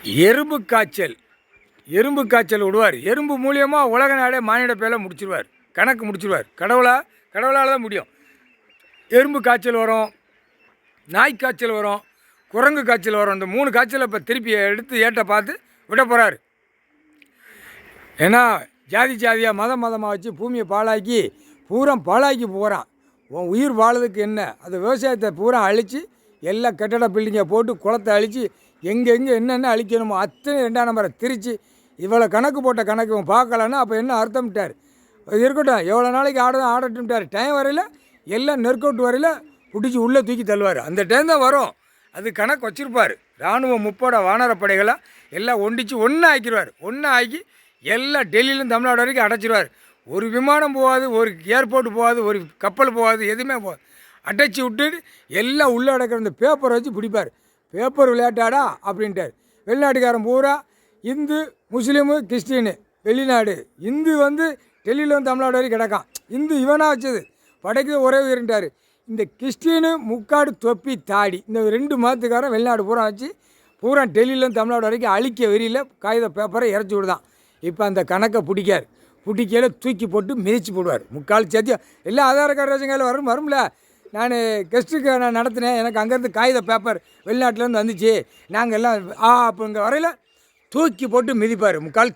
எறும்பு காய்ச்சல் எறும்பு காய்ச்சல் விடுவார். எறும்பு மூலியமாக உலக நாடே மானிட பேரை முடிச்சிருவார். கணக்கு முடிச்சிருவார். கடவுளால் தான் முடியும். எறும்பு காய்ச்சல் வரும், நாய் காய்ச்சல் வரும், குரங்கு காய்ச்சல் வரும். இந்த 3 காய்ச்சலை இப்போ திருப்பி எடுத்து ஏட்ட பார்த்து விட போகிறாரு. ஏன்னா ஜாதியாக மதமாக வச்சு பூமியை பாழாக்கி பாழாக்கி போகிறான். உன் உயிர் வாழறதுக்கு என்ன, அது விவசாயத்தை பூரா அழித்து எல்லாம் கட்டட பில்டிங்கை போட்டு குளத்தை அழித்து எங்கே என்னென்ன அழிக்கணுமோ அத்தனை 2ஆம் நம்பரை திரித்து இவ்வளோ கணக்கு போட்ட கணக்கு இவன் பார்க்கலான்னா அப்போ என்ன அர்த்தம்ட்டார். இருக்கட்டும், எவ்வளோ நாளைக்கு ஆடட்டும்ட்டார். டைம் வரையில் எல்லாம் நெருக்கவுட்டு வரையில் பிடிச்சி உள்ளே தூக்கி தள்ளுவார். அந்த டைம் தான் வரும். அது கணக்கு வச்சுருப்பார். இராணுவம் முப்போட வானரப்படைகளாக எல்லாம் ஒண்டிச்சு ஒன்றா ஆக்கிடுவார். ஒன்றா ஆக்கி எல்லாம் டெல்லியிலும் தமிழ்நாடு வரைக்கும் அடைச்சிடுவார். ஒரு விமானம் போகாது, ஒரு ஏர்போர்ட்டு போகாது, ஒரு கப்பல் போகாது, எதுவுமே போகாது. அடைச்சி விட்டுட்டு எல்லாம் உள்ளே அடக்கிற அந்த பேப்பரை வச்சு பிடிப்பார். பேப்பர் விளையாட்டாடா அப்படின்ட்டார். வெளிநாட்டுக்காரன் பூரா இந்து, முஸ்லீமு, கிறிஸ்டின்னு. வெளிநாடு இந்து டெல்லியில் தமிழ்நாடு வரைக்கும் கிடக்கான். இந்து இவனாக வச்சது படைக்கு ஒரே உயிர்ட்டார். இந்த கிறிஸ்டின்னு முக்காடு தொப்பி தாடி இந்த 2 மதத்துக்காரன் வெளிநாடு பூரா வச்சு பூரா டெல்லியில் தமிழ்நாடு வரைக்கும் அழிக்க வெறியில் காகித பேப்பரை இறச்சி விடுதான். இப்போ அந்த கணக்கை பிடிக்கையில் தூக்கி போட்டு மிதித்து போடுவார். முக்கால் சத்தியம் எல்லாம் ஆதார கார்டு ரேஷன் கையில் வரும்ல. நான் கெஸ்ட்டுக்கு நான் நடத்தினேன். எனக்கு அங்கேருந்து காகித பேப்பர் வெளிநாட்டிலேருந்து வந்துச்சு. நாங்கள் எல்லாம் அப்போ இங்கே வரையில் தூக்கி போட்டு மிதிப்பார். முக்கால்